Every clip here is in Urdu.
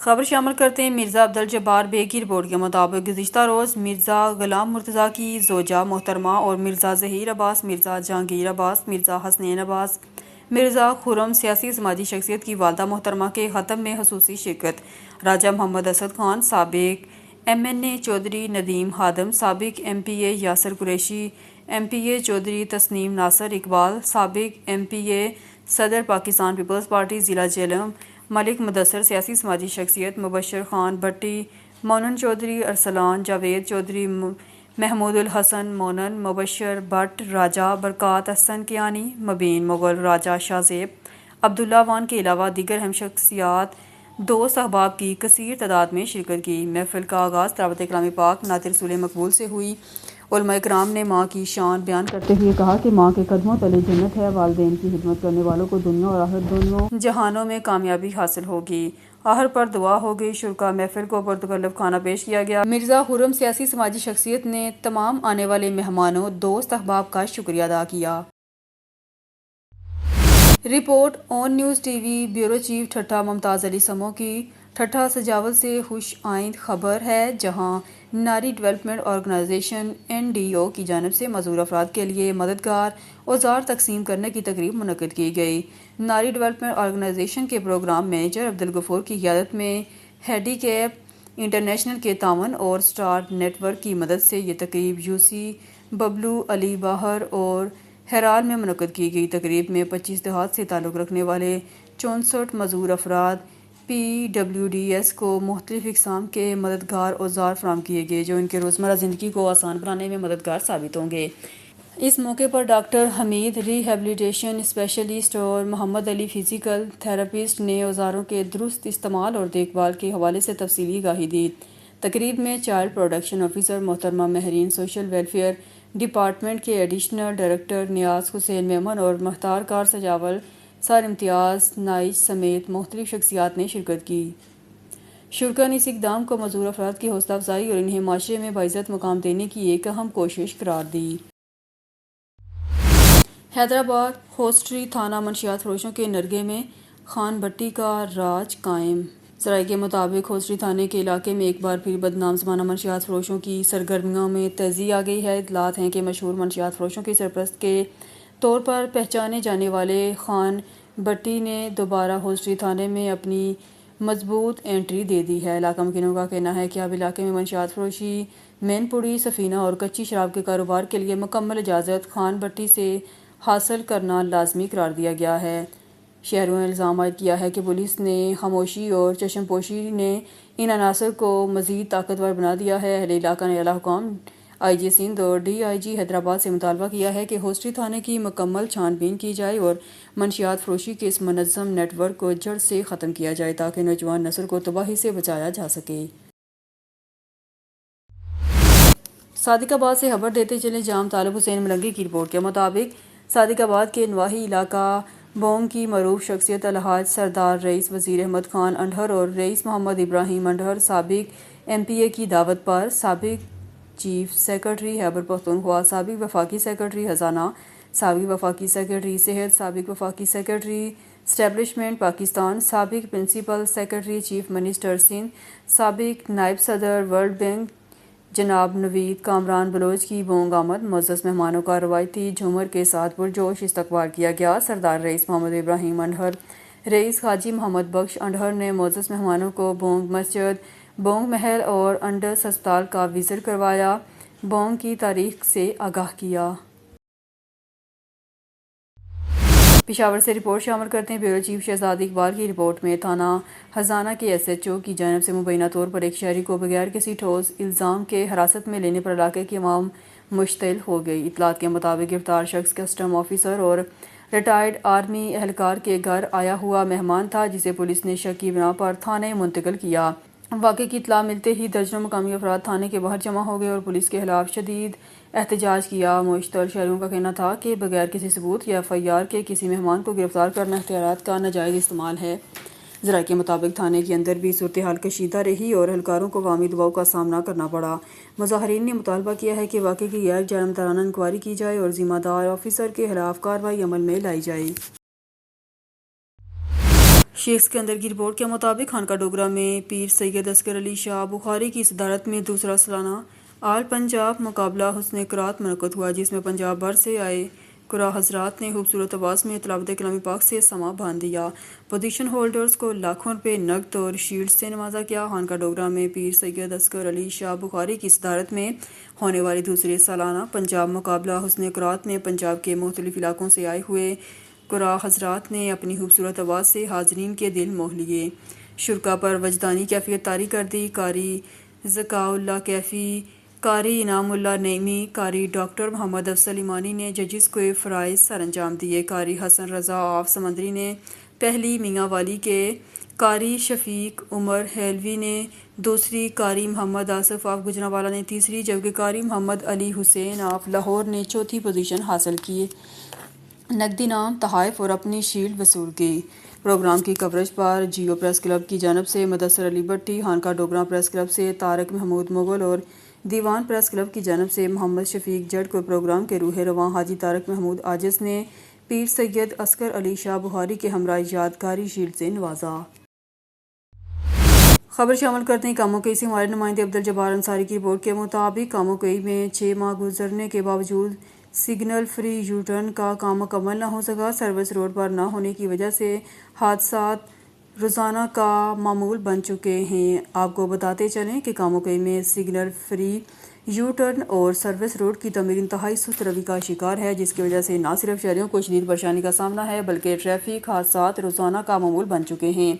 خبر شامل کرتے ہیں مرزا عبدالجبار بیگ کی رپورٹ کے مطابق گزشتہ روز مرزا غلام مرتضیٰ کی زوجہ محترمہ اور مرزا ظہیر عباس، مرزا جہانگیر عباس، مرزا حسنین عباس، مرزا خرم سیاسی سماجی شخصیت کی والدہ محترمہ کے ختم میں خصوصی شرکت۔ راجہ محمد اسد خان، سابق ایم این اے چودھری ندیم خادم، سابق ایم پی اے یاسر قریشی، ایم پی اے چودھری تسنیم ناصر اقبال، سابق ایم پی اے صدر پاکستان پیپلز پارٹی ضلع جہلم ملک مدثر، سیاسی سماجی شخصیت مبشر خان بھٹی، مونن چودھری ارسلان، جاوید چودھری، محمود الحسن مونن، مبشر بٹ، راجہ برکات احسن کیانی، مبین مغل، راجہ شاہ زیب، عبداللہ وان کے علاوہ دیگر اہم شخصیات دوست احباب کی کثیر تعداد میں شرکت کی۔ محفل کا آغاز تلاوت کلام پاک نعت رسول مقبول سے ہوئی۔ علماء کرام نے ماں کی شان بیان کرتے ہوئے کہا کہ ماں کے قدموں تلے جنت ہے، والدین کی خدمت کرنے والوں کو دنیا اور آخرت دونوں جہانوں میں کامیابی حاصل ہوگی۔ آخر پر دعا ہوگی۔ شرکاء محفل کو پرتکلف کھانا پیش کیا گیا۔ مرزا خرم سیاسی سماجی شخصیت نے تمام آنے والے مہمانوں، دوست احباب کا شکریہ ادا کیا۔ Report on news T V bureau chief Thatta Mumtaz Ali Samo کی ٹھٹھہ سجاول سے خوش آئند خبر ہے، جہاں Nari development organisation N D O کی جانب سے معذور افراد کے لیے مددگار اوزار تقسیم کرنے کی تقریب منعقد کی گئی۔ ناری ڈیولپمنٹ آرگنائزیشن کے پروگرام مینیجر عبدالغفور کی قیادت میں ہینڈی کیپ انٹرنیشنل کے تعاون اور اسٹار نیٹ ورک کی مدد سے یہ تقریب یو سی ببلو علی باہر اور ہیرال میں منعقد کی گئی۔ تقریب میں 25 دیہات سے تعلق رکھنے والے 64 معذور افراد پی ڈبلیو ڈی ایس کو مختلف اقسام کے مددگار اوزار فراہم کیے گئے جو ان کے روزمرہ زندگی کو آسان بنانے میں مددگار ثابت ہوں گے۔ اس موقع پر ڈاکٹر حمید ری ہیبلیٹیشن اسپیشلسٹ اور محمد علی فزیکل تھراپسٹ نے اوزاروں کے درست استعمال اور دیکھ بھال کے حوالے سے تفصیلی آگاہی دی۔ تقریب میں چائلڈ پروٹیکشن آفیسر محترمہ مہرین، سوشل ویلفیئر ڈپارٹمنٹ کے ایڈیشنل ڈائریکٹر نیاز حسین میمن اور مختار کار سجاول، سر امتیاز نائج سمیت مختلف شخصیات نے شرکت کی۔ شرکاء نے اس اقدام کو معذور افراد کی حوصلہ افزائی اور انہیں معاشرے میں باعزت مقام دینے کی ایک اہم کوشش قرار دی۔ حیدرآباد ہوسٹری تھانہ منشیات فروشوں کے نرگے میں خان بھٹی کا راج قائم۔ ذرائع کے مطابق ہوسٹری تھانے کے علاقے میں ایک بار پھر بدنام زمانہ منشیات فروشوں کی سرگرمیوں میں تیزی آ گئی ہے۔ اطلاعات ہیں کہ مشہور منشیات فروشوں کے سرپرست کے طور پر پہچانے جانے والے خان بھٹی نے دوبارہ ہوسٹری تھانے میں اپنی مضبوط انٹری دے دی ہے۔ علاقہ مکینوں کا کہنا ہے کہ اب علاقے میں منشیات فروشی، مین پوڑی، سفینہ اور کچی شراب کے کاروبار کے لیے مکمل اجازت خان بھٹی سے حاصل کرنا لازمی قرار دیا گیا ہے۔ شہریوں نے الزام عائد کیا ہے کہ پولیس نے خاموشی اور چشم پوشی نے ان عناصر کو مزید طاقتور بنا دیا ہے۔ اہل علاقہ نے اعلیٰ حکام آئی جی سندھ اور ڈی آئی جی حیدرآباد سے مطالبہ کیا ہے کہ ہوسٹری تھانے کی مکمل چھان بین کی جائے اور منشیات فروشی کے اس منظم نیٹ ورک کو جڑ سے ختم کیا جائے تاکہ نوجوان نسل کو تباہی سے بچایا جا سکے۔ صادق آباد سے خبر دیتے چلیں جام طالب حسین ملنگی کی رپورٹ کے مطابق صادق آباد کے نواحی علاقہ بونگ کی معروف شخصیت الحاج سردار رئیس وزیر احمد خان انڈھر اور رئیس محمد ابراہیم انڈھر سابق ایم پی اے کی دعوت پر سابق چیف سیکرٹری خیبر پختونخوا، سابق وفاقی سیکرٹری خزانہ، سابق وفاقی سیکرٹری صحت، سابق وفاقی سیکرٹری اسٹیبلشمنٹ پاکستان، سابق principal secretary chief minister Sindh, سابق نائب صدر ورلڈ بینک جناب نوید کامران بلوچ کی بونگ آمد۔ معزز مہمانوں کا روایتی جھومر کے ساتھ پرجوش استقبال کیا گیا۔ سردار رئیس محمد ابراہیم انڈھر، رئیس حاجی محمد بخش انڈھر نے معزز مہمانوں کو بونگ مسجد، بونگ محل اور انڈس ہسپتال کا وزٹ کروایا، بونگ کی تاریخ سے آگاہ کیا۔ پشاور سے رپورٹ شامل کرتے ہیں بیورو چیف شہزاد اقبال کی رپورٹ میں تھانہ ہزانہ کے ایس ایچ او کی جانب سے مبینہ طور پر ایک شہری کو بغیر کسی ٹھوس الزام کے حراست میں لینے پر علاقے کی عوام مشتعل ہو گئی۔ اطلاعات کے مطابق گرفتار شخص کسٹم آفیسر اور ریٹائرڈ آرمی اہلکار کے گھر آیا ہوا مہمان تھا، جسے پولیس نے شک کی بنا پر تھانے منتقل کیا۔ واقعے کی اطلاع ملتے ہی درجنوں مقامی افراد تھانے کے باہر جمع ہو گئے اور پولیس کے خلاف شدید احتجاج کیا۔ مشتعل شہریوں کا کہنا تھا کہ بغیر کسی ثبوت یا ایف آئی آر کے کسی مہمان کو گرفتار کرنا اختیارات کا ناجائز استعمال ہے۔ ذرائع کے مطابق تھانے کے اندر بھی صورتحال کشیدہ رہی اور اہلکاروں کو عوامی دباؤ کا سامنا کرنا پڑا۔ مظاہرین نے مطالبہ کیا ہے کہ واقعے کی غیر جانبدارانہ انکوائری کی جائے اور ذمہ دار آفیسر کے خلاف کارروائی عمل میں لائی جائے۔ شیخ اسکندر کی رپورٹ کے مطابق خانقاہ ڈوگرہ میں پیر سید اصغر علی شاہ بخاری کی صدارت میں دوسرا سالانہ آل پنجاب مقابلہ حسن قرات منعقد ہوا، جس میں پنجاب بھر سے آئے قرا حضرات نے خوبصورت آواز میں تلاوت کلام پاک سے سما باندھ دیا۔ پوزیشن ہولڈرز کو لاکھوں روپے نقد اور شیلڈ سے نوازا گیا۔ خانقاہ ڈوگرہ میں پیر سید اصغر علی شاہ بخاری کی صدارت میں ہونے والی دوسرے سالانہ پنجاب مقابلہ حسن قرات میں پنجاب کے مختلف علاقوں سے آئے ہوئے قرا حضرات نے اپنی خوبصورت آواز سے حاضرین کے دل موہ لیے۔ شرکا پر وجدانی کیفیت طاری کر دی۔ قاری ذکاء اللہ کیفی، قاری انعام اللہ نعیمی، قاری ڈاکٹر محمد افضل ایمانی نے ججز کو فرائض سر انجام دیے۔ قاری حسن رضا آف سمندری نے پہلی، میاں والی کے قاری شفیق عمر ہیلوی نے دوسری، قاری محمد آصف آف گجرانوالہ نے تیسری، جبکہ قاری محمد علی حسین آف لاہور نے چوتھی پوزیشن حاصل کی۔ نقدی انعام، تحائف اور اپنی شیلڈ وصول کی۔ پروگرام کی کوریج پر جیو پریس کلب کی جانب سے مدثر علی بٹی، خانقاہ ڈوگرہ پریس کلب سے طارق محمود مغل اور دیوان پریس کلب کی جانب سے محمد شفیق جٹ کو پروگرام کے روح رواں حاجی طارق محمود عاجز نے پیر سید اصغر علی شاہ بخاری کے ہمراہ یادگاری شیلڈ سے نوازا۔ خبر شامل کرتے ہیں کاموں کئی سے ہمارے نمائندے عبدالجبار انصاری کی رپورٹ کے مطابق کاموں کئی میں 6 ماہ گزرنے کے باوجود سگنل فری یو ٹرن کا کام مکمل نہ ہو سکا۔ سروس روڈ پر نہ ہونے کی وجہ سے حادثات روزانہ کا معمول بن چکے ہیں۔ آپ کو بتاتے چلیں کہ کاموں کئی میں سگنل فری یو ٹرن اور سروس روڈ کی تعمیر انتہائی سست روی کا شکار ہے، جس کی وجہ سے نہ صرف شہریوں کو شدید پریشانی کا سامنا ہے بلکہ ٹریفک حادثات روزانہ کا معمول بن چکے ہیں۔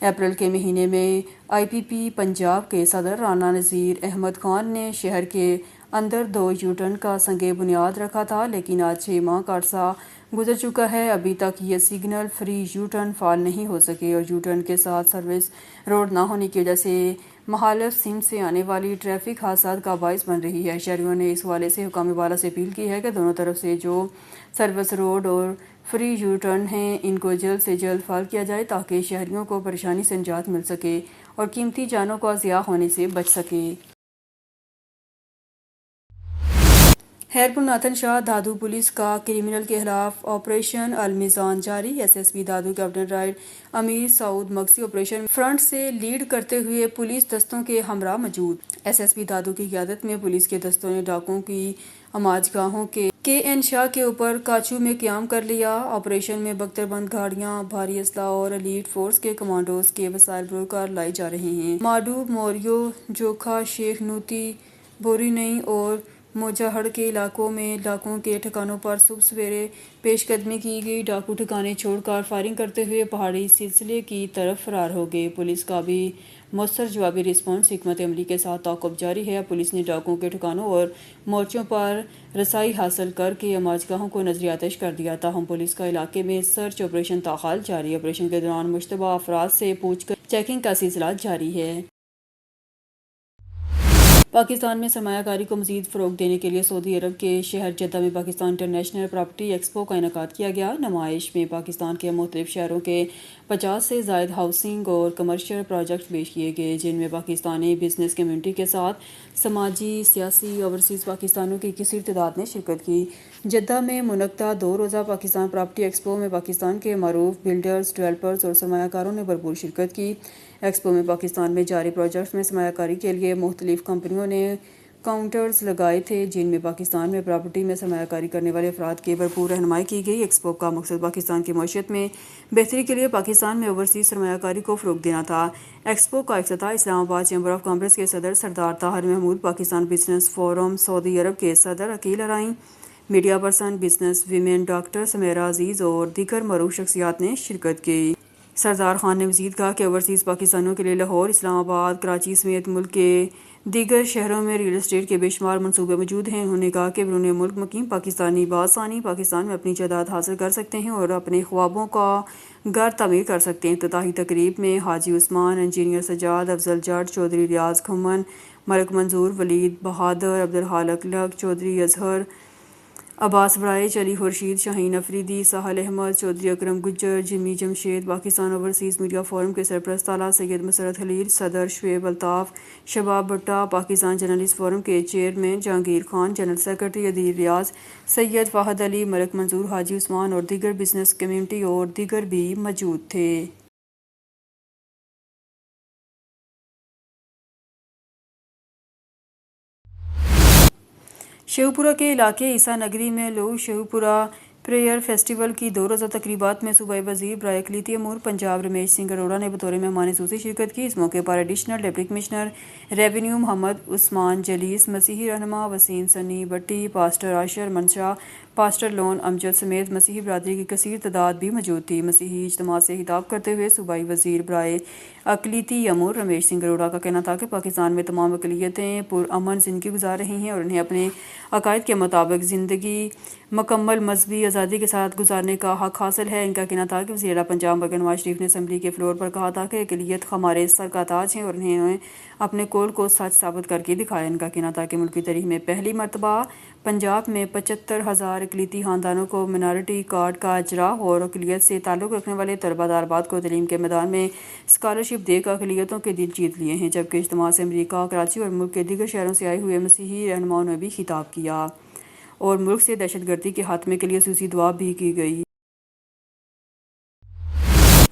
اپریل کے مہینے میں آئی پی پی پنجاب کے صدر رانا نذیر احمد خان نے شہر کے اندر 2 یو ٹرن کا سنگ بنیاد رکھا تھا، لیکن آج 6 ماہ کا عرصہ گزر چکا ہے، ابھی تک یہ سگنل فری یو ٹرن فعال نہیں ہو سکے اور یو ٹرن کے ساتھ سروس روڈ نہ ہونے کی وجہ سے مخالف سمت سے آنے والی ٹریفک حادثات کا باعث بن رہی ہے۔ شہریوں نے اس حوالے سے حکام بالا سے اپیل کی ہے کہ دونوں طرف سے جو سروس روڈ اور فری یو ٹرن ہیں ان کو جلد سے جلد فعال کیا جائے تاکہ شہریوں کو پریشانی سے نجات مل سکے اور قیمتی جانوں کا ضیاع ہونے سے بچ سکے۔ خیرپور ناتھن شاہ دھادو پولیس کا کرمنل کے خلاف آپریشن المیزان جاری۔ S S P Dadu captain رائڈ امیر سعود مگسی آپریشن فرنٹ سے لیڈ کرتے ہوئے پولیس دستوں کے ہمراہ موجود۔ ایس ایس پی دھادو کی قیادت میں پولیس کے دستوں نے ڈاکوؤں کی آماج گاہوں کے انشاء کے اوپر کاچو میں قیام کر لیا۔ آپریشن میں بختر بند گاڑیاں، بھاری اسلحہ اور ایلیٹ فورس کے کمانڈوز کے وسائل بروئے کار لائے جا رہے ہیں۔ ماڈو، موریو، جوکھا، شیخ نوتی، بورینئی اور موجاہڑ کے علاقوں میں ڈاکوؤں کے ٹھکانوں پر صبح سویرے پیش قدمی کی گئی۔ ڈاکو ٹھکانے چھوڑ کر فائرنگ کرتے ہوئے پہاڑی سلسلے کی طرف فرار ہو گئے۔ پولیس کا بھی مؤثر جوابی رسپانس حکمت عملی کے ساتھ تعاقب جاری ہے۔ پولیس نے ڈاکوؤں کے ٹھکانوں اور مورچوں پر رسائی حاصل کر کے آماج گاہوں کو نظر آتش کر دیا، تاہم پولیس کا علاقے میں سرچ آپریشن تاحال جاری۔ آپریشن کے دوران مشتبہ افراد سے پوچھ گچھ چیکنگ کا سلسلہ جاری ہے۔ پاکستان میں سرمایہ کاری کو مزید فروغ دینے کے لیے سعودی عرب کے شہر جدہ میں پاکستان انٹرنیشنل پراپرٹی ایکسپو کا انعقاد کیا گیا۔ نمائش میں پاکستان کے مختلف شہروں کے 50 سے زائد ہاؤسنگ اور کمرشل پروجیکٹ پیش کیے گئے، جن میں پاکستانی بزنس کمیونٹی کے ساتھ سماجی، سیاسی، اوورسیز پاکستانیوں کی کثیر تعداد نے شرکت کی۔ جدہ میں منعقدہ 2 روزہ پاکستان پراپرٹی ایکسپو میں پاکستان کے معروف بلڈرز، ڈیولپرز اور سرمایہ کاروں نے بھرپور شرکت کی۔ ایکسپو میں پاکستان میں جاری پروجیکٹس میں سرمایہ کاری کے لیے مختلف کمپنیوں نے کاؤنٹرز لگائے تھے، جن میں پاکستان میں پراپرٹی میں سرمایہ کاری کرنے والے افراد کی بھرپور رہنمائی کی گئی۔ ایکسپو کا مقصد پاکستان کی معیشت میں بہتری کے لیے پاکستان میں اوورسیز سرمایہ کاری کو فروغ دینا تھا۔ ایکسپو کا افتتاح اسلام آباد چیمبر آف کامرس کے صدر Sardar Tahir Mahmood, Pakistan business forum Saudi عرب کے صدر Aqeel Arain, media person, business women doctor Sameera Aziz اور دیگر معروف شخصیات نے شرکت کی۔ سردار خان نے مزید کہا کہ اوورسیز پاکستانیوں کے لیے لاہور، اسلام آباد، کراچی سمیت ملک کے دیگر شہروں میں ریل اسٹیٹ کے بے شمار منصوبے موجود ہیں۔ انہوں نے کہا کہ بیرون ملک مقیم پاکستانی بآسانی پاکستان میں اپنی جائیداد حاصل کر سکتے ہیں اور اپنے خوابوں کا گھر تعمیر کر سکتے ہیں۔ افتتاحی تقریب میں حاجی عثمان، انجینئر سجاد، افضل جٹ، چودھری ریاض کھمن، ملک منظور، ولید بہادر، عبدالخالق لق، Chaudhry Azhar, Abbas Warraich, Ali Khurshid, Shaheen Afridi, Sahil Ahmed, Chaudhry Akram Gujjar, Jimmy Jamshed, Pakistan overseas media forum کے سرپرست اعلیٰ سید مسرت خلیل، صدر شعیب الطاف، شباب بھٹہ، پاکستان جرنلسٹ فورم کے chairman Jahangir Khan, general secretary Adeel Riaz, Syed Fahad Ali, Malik Manzoor, Haji Usman اور دیگر بزنس کمیونٹی اور دیگر بھی موجود تھے۔ شیوپورہ کے علاقے عیسیٰ نگری میں لوگ شیوپورہ پریئر فیسٹیول کی 2 روزہ تقریبات میں صوبائی وزیر برائے اقلیتی امور پنجاب رمیش سنگھ اروڑہ نے بطور مہمان خصوصی شرکت کی۔ اس موقع پر additional deputy commissioner revenue Muhammad Usman جلیس، مسیحی رہنما وسیم سنی بٹی، پاسٹر عاشر منشا، پاسٹر لون امجد سمیت مسیحی برادری کی کثیر تعداد بھی موجود تھی۔ مسیحی اجتماع سے خطاب کرتے ہوئے صوبائی وزیر برائے اقلیتی امور رمیش سنگھ اروڑہ کا کہنا تھا کہ پاکستان میں تمام اقلیتیں پرامن زندگی گزار رہی ہیں اور انہیں اپنے عقائد کے مطابق زندگی مکمل مذہبی آزادی کے ساتھ گزارنے کا حق حاصل ہے۔ ان کا کہنا تھا کہ وزیر اعلیٰ پنجاب ملکہ نواز شریف نے اسمبلی کے فلور پر کہا تھا کہ اقلیت ہمارے سر کا تاج ہے اور انہیں اپنے قول کو سچ ثابت کر کے دکھایا۔ ان کا کہنا تھا کہ ملکی تاریخ میں پہلی مرتبہ پنجاب میں 75,000 اقلیتی خاندانوں کو مائنارٹی کارڈ کا اجرا اور اقلیت سے تعلق رکھنے والے طلبہ طالبات کو تعلیم کے میدان میں اسکالرشپ دے کر اقلیتوں کے دل جیت لیے ہیں، جبکہ اجتماع سے امریکہ، کراچی اور ملک کے دیگر شہروں سے آئے ہوئے مسیحی رہنماؤں نے بھی خطاب کیا اور ملک سے دہشت گردی کے خاتمے کے لیے خصوصی دعا بھی کی گئی۔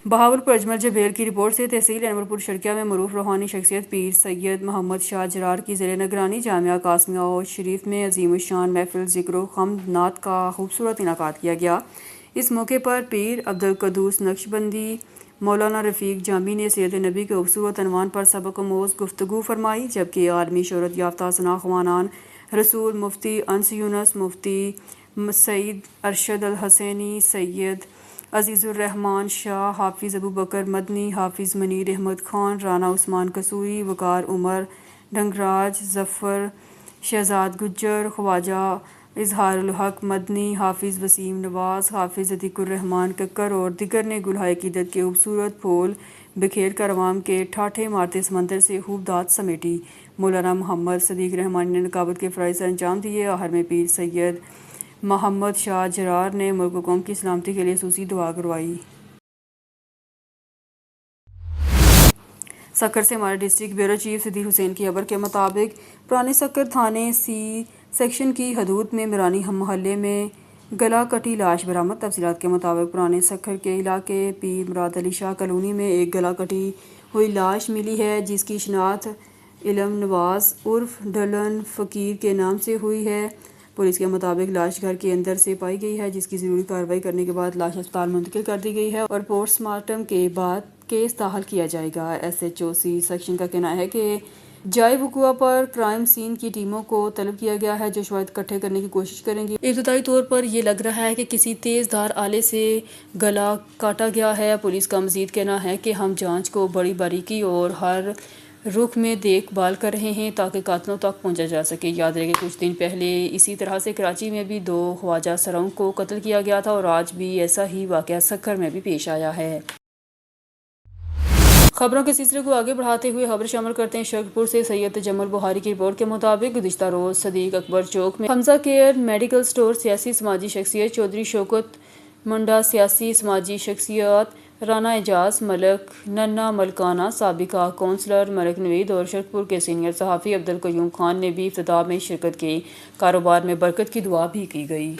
بہاولپور اجمل جبیل کی رپورٹ سے تحصیل انور پور شرقیہ میں معروف روحانی شخصیت پیر سید محمد شاہ جرار کی زیر نگرانی جامعہ قاسمیہ شریف میں عظیم الشان محفل ذکر و حمد نعت کا خوبصورت انعقاد کیا گیا۔ اس موقع پر پیر عبدالقدوس نقشبندی مولانا رفیق جامی نے سیرت نبی کے خوبصورت عنوان پر سبق آموز گفتگو فرمائی، جبکہ عالمی شہرت یافتہ ثنا خوانان رسول مفتی انس یونس، مفتی سعید ارشد الحسینی، سید عزیز الرحمان شاہ، حافظ ابوبکر مدنی، حافظ منیر احمد خان، رانا عثمان قصوری، وقار عمر ڈنگراج، ظفر شہزاد گجر، خواجہ اظہار الحق مدنی، حافظ وسیم نواز، حافظ عتیق الرحمان ککر اور دیگر نے گلہائے عقیدت کے خوبصورت پھول بکھیر کر عوام کے ٹھاٹھے مارتے سمندر سے خوب داد سمیٹی۔ مولانا محمد صدیق رحمانی نے نقابت کے فرائض سر انجام دیے۔ آخر میں پیر سید محمد شاہ جرار نے ملک و قوم کی سلامتی کے لیے خصوصی دعا کروائی۔ سکر سے ہمارے ڈسٹرکٹ بیورو چیف صدیق حسین کی خبر کے مطابق پرانے سکر تھانے سی سیکشن کی حدود میں میرانی محلے میں گلا کٹی لاش برآمد۔ تفصیلات کے مطابق پرانے سکر کے علاقے پیر مراد علی شاہ کالونی میں ایک گلا کٹی ہوئی لاش ملی ہے، جس کی شناخت علم نواز عرف ڈھلن فقیر کے نام سے ہوئی ہے۔ پولیس کے مطابق لاش گھر کے اندر سے پائی گئی ہے، جس کی ضروری کارروائی کرنے کے بعد لاش اسپتال منتقل کر دی گئی ہے اور پوسٹ مارٹم کے بعد کیس داخل کیا جائے گا۔ S H O C section کا کہنا ہے کہ جائے وقوع پر کرائم سین کی ٹیموں کو طلب کیا گیا ہے، جو شواہد اکٹھے کرنے کی کوشش کریں گی۔ ابتدائی طور پر یہ لگ رہا ہے کہ کسی تیز دھار آلے سے گلا کاٹا گیا ہے۔ پولیس کا مزید کہنا ہے کہ ہم جانچ کو بڑی باریکی اور ہر رخ میں دیکھ بھال کر رہے ہیں تاکہ قاتلوں تک پہنچا جا سکے۔ یاد رہے کہ کچھ دن پہلے اسی طرح سے کراچی میں بھی 2 خواجہ سروں کو قتل کیا گیا تھا اور آج بھی ایسا ہی واقعہ سکر میں بھی پیش آیا ہے۔ خبروں کے سلسلے کو آگے بڑھاتے ہوئے خبر شامل کرتے ہیں شرکپور سے۔ سید تجمل بخاری کی رپورٹ کے مطابق گزشتہ روز صدیق اکبر چوک میں حمزہ کیئر میڈیکل سٹور سیاسی سماجی شخصیت چودھری شوکت منڈا، سیاسی سماجی شخصیات رانا اعجاز ملک، ننا ملکانہ، سابقہ کونسلر ملک نوید اور شرکپور کے سینئر صحافی عبدالقیوم خان نے بھی افتتاح میں شرکت کی۔ کاروبار میں برکت کی دعا بھی کی گئی۔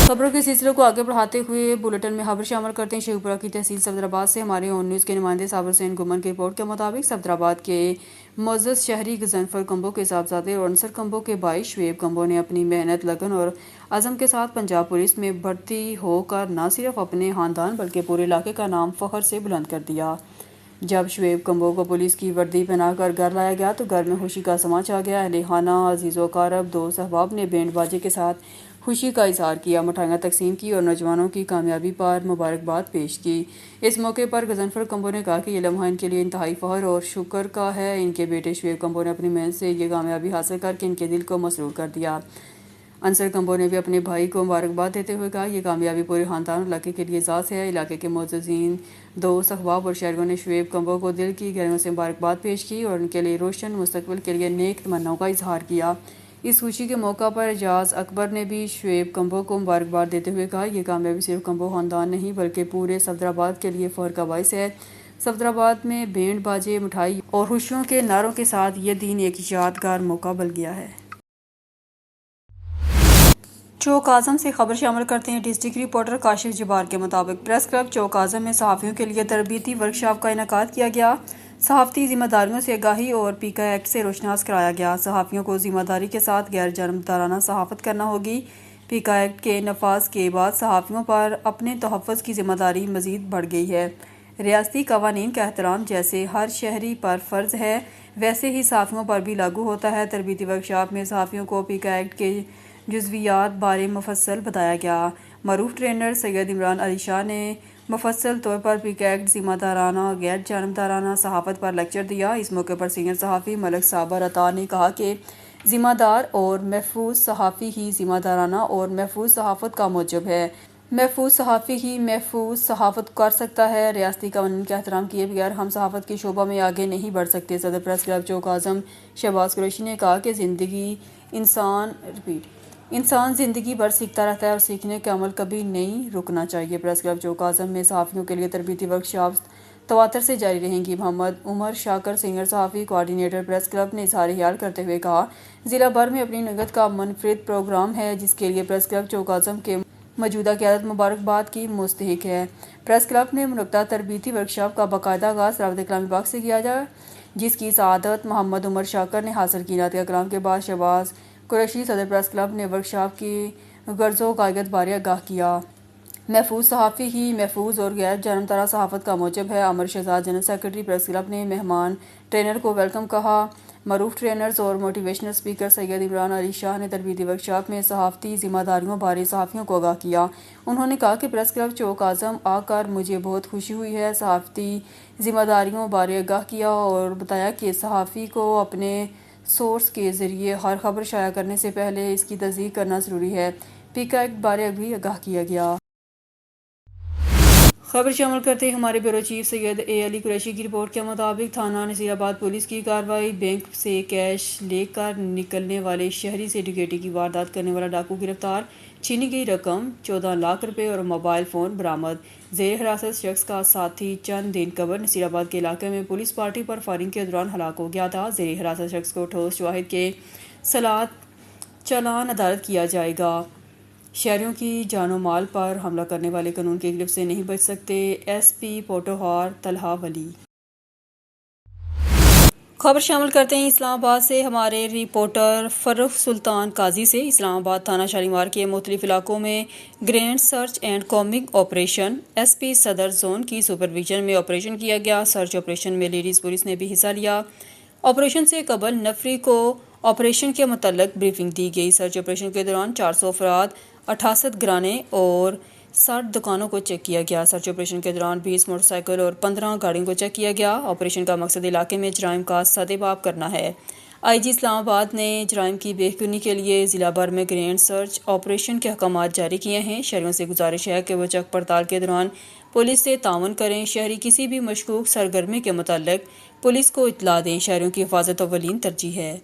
خبروں کے سلسلے کو آگے بڑھاتے ہوئے بلیٹن میں خبر شامل کرتے ہیں شیوپورہ کی تحصیل صفدرآباد سے۔ ہمارے اون نیوز کے نمائندے صابر حسین گمن کی رپورٹ کے مطابق صفدرآباد کے معزز شہری غضنفر کمبو کے صاحبزادے اور عنصر کمبو کے بھائی شعیب کمبو نے اپنی محنت، لگن اور عزم کے ساتھ پنجاب پولیس میں بھرتی ہو کر نہ صرف اپنے خاندان بلکہ پورے علاقے کا نام فخر سے بلند کر دیا۔ جب شعیب کمبو کو پولیس کی وردی پہنا کر گھر لایا گیا تو گھر میں خوشی کا سما چھا گیا۔ اہل خانہ، عزیز و اقارب، دوست احباب نے بینڈ باجے کے ساتھ خوشی کا اظہار کیا، مٹھائیاں تقسیم کی اور نوجوانوں کی کامیابی پر مبارکباد پیش کی۔ اس موقع پر غضنفر کمبو نے کہا کہ یہ لمحہ ان کے لیے انتہائی فخر اور شکر کا ہے۔ ان کے بیٹے شعیب کمبو نے اپنی محنت سے یہ کامیابی حاصل کر کے ان کے دل کو مسرور کر دیا۔ عنصر کمبو نے بھی اپنے بھائی کو مبارکباد دیتے ہوئے کہا یہ کامیابی پورے خاندان اور علاقے کے لیے اعزاز ہے۔ علاقے کے معززین، دوست احباب اور شہریوں نے شعیب کمبو کو دل کی گہرائیوں سے مبارکباد پیش کی اور ان کے لیے روشن مستقبل کے لیے نیک تمناؤں کا اظہار کیا۔ اس خوشی کے موقع پر اعجاز اکبر نے بھی شعیب کمبو کو مبارکباد دیتے ہوئے کہا یہ کامیابی صرف کمبو خاندان نہیں بلکہ پورے صفدرآباد کے لیے فخر کا باعث ہے۔ صفدرآباد میں بینڈ باجے، مٹھائی اور خوشیوں کے نعروں کے ساتھ یہ دن ایک یادگار موقع بن گیا ہے۔ چوک اعظم سے خبر شامل کرتے ہیں ڈسٹرکٹ رپورٹر کاشف جبار کے مطابق پریس کلب چوک اعظم میں صحافیوں کے لیے تربیتی ورکشاپ کا انعقاد کیا گیا۔ صحافتی ذمہ داریوں سے آگاہی اور پیکا ایکٹ سے روشناس کرایا گیا۔ صحافیوں کو ذمہ داری کے ساتھ غیر جانبدارانہ صحافت کرنا ہوگی۔ پیکا ایکٹ کے نفاذ کے بعد صحافیوں پر اپنے تحفظ کی ذمہ داری مزید بڑھ گئی ہے۔ ریاستی قوانین کا احترام جیسے ہر شہری پر فرض ہے، ویسے ہی صحافیوں پر بھی لاگو ہوتا ہے۔ تربیتی ورکشاپ میں صحافیوں کو پیکا ایکٹ کے جزویات بارے مفصل بتایا گیا۔ معروف ٹرینر سید عمران علی شاہ نے مفصل طور پر پیکا ایکٹ ذمہ دارانہ اور غیر جانبدارانہ صحافت پر لیکچر دیا۔ اس موقع پر سینئر صحافی ملک صابر عطا نے کہا کہ ذمہ دار اور محفوظ صحافی ہی ذمہ دارانہ اور محفوظ صحافت کا موجب ہے۔ محفوظ صحافی ہی محفوظ صحافت کر سکتا ہے۔ ریاستی قوانین کا احترام کیے بغیر ہم صحافت کے شعبہ میں آگے نہیں بڑھ سکتے۔ صدر پریس کلب چوک اعظم شہباز قریشی نے کہا کہ انسان زندگی بھر سیکھتا رہتا ہے اور سیکھنے کا عمل کبھی نہیں رکنا چاہیے۔ پریس کلب چوک اعظم میں صحافیوں کے لیے تربیتی ورکشاپس تواتر سے جاری رہیں گی۔ محمد عمر شاکر سینئر صحافی کوآرڈینیٹر پریس کلب نے اظہار خیال کرتے ہوئے کہا، ضلع بھر میں اپنی نوعیت کا منفرد پروگرام ہے جس کے لیے پریس کلب چوک اعظم کے موجودہ قیادت مبارکباد کی مستحق ہے۔ پریس کلب نے منعقدہ تربیتی ورکشاپ کا باقاعدہ آغاز دعوت کلامی باغ سے کیا جا جس کی سعادت محمد عمر شاکر نے حاصل کی۔ نعتیہ کلام کے بعد شہباز قریشی صدر پریس کلب نے ورکشاپ کی غرض و قائد بارے آگاہ کیا۔ محفوظ صحافی ہی محفوظ اور غیر جانبدارانہ صحافت کا موجب ہے۔ Umar Shahzad general secretary press club نے مہمان ٹرینر کو ویلکم کہا۔ معروف ٹرینرز اور موٹیویشنل اسپیکر سید عمران علی شاہ نے تربیتی ورکشاپ میں صحافتی ذمہ داریوں بارے صحافیوں کو آگاہ کیا۔ انہوں نے کہا کہ پریس کلب چوک اعظم آ کر مجھے بہت خوشی ہوئی ہے۔ صحافتی ذمہ داریوں بارے آگاہ کیا اور بتایا کہ صحافی کو اپنے سورس کے ذریعے ہر خبر شائع کرنے سے پہلے اس کی تصدیق کرنا ضروری ہے۔ پیکا ایکٹ بارے بھی آگاہ کیا گیا۔ خبر شامل کرتے ہمارے بیورو چیف سید اے علی قریشی کی رپورٹ کے مطابق تھانہ نصیر آباد پولیس کی کارروائی۔ بینک سے کیش لے کر نکلنے والے شہری سے ڈکیتی کی واردات کرنے والا ڈاکو گرفتار۔ چھینی گئی رقم 14 لاکھ روپے اور موبائل فون برآمد۔ زیر حراست شخص کا ساتھی چند دن قبل نصیر آباد کے علاقے میں پولیس پارٹی پر فائرنگ کے دوران ہلاک ہو گیا تھا۔ زیر حراست شخص کو ٹھوس شواہد کے ساتھ چالان عدالت کیا جائے گا۔ شہریوں کی جان و مال پر حملہ کرنے والے قانون کی گرفت سے نہیں بچ سکتے: ایس پی پوٹوہار طلحہ ولی۔ خبر شامل کرتے ہیں اسلام آباد سے ہمارے رپورٹر فرخ سلطان قاضی سے۔ اسلام آباد تھانہ شالیمار کے مختلف علاقوں میں grand search and combing operation S P صدر زون کی سپرویژن میں آپریشن کیا گیا۔ سرچ آپریشن میں لیڈیز پولیس نے بھی حصہ لیا۔ آپریشن سے قبل نفری کو آپریشن کے متعلق بریفنگ دی گئی۔ سرچ آپریشن کے دوران 400 افراد، 68 گرانے اور 60 دکانوں کو چیک کیا گیا۔ سرچ آپریشن کے دوران 20 موٹر سائیکل اور 15 گاڑیوں کو چیک کیا گیا۔ آپریشن کا مقصد علاقے میں جرائم کا سدے باب کرنا ہے۔ آئی جی اسلام آباد نے جرائم کی بے یقینی کے لیے ضلع بھر میں گرینڈ سرچ آپریشن کے احکامات جاری کیے ہیں۔ شہریوں سے گزارش ہے کہ وہ چیک پڑتال کے دوران پولیس سے تعاون کریں۔ شہری کسی بھی مشکوک سرگرمی کے متعلق پولیس کو اطلاع دیں۔ شہریوں کی حفاظت اولین ترجیح ہے۔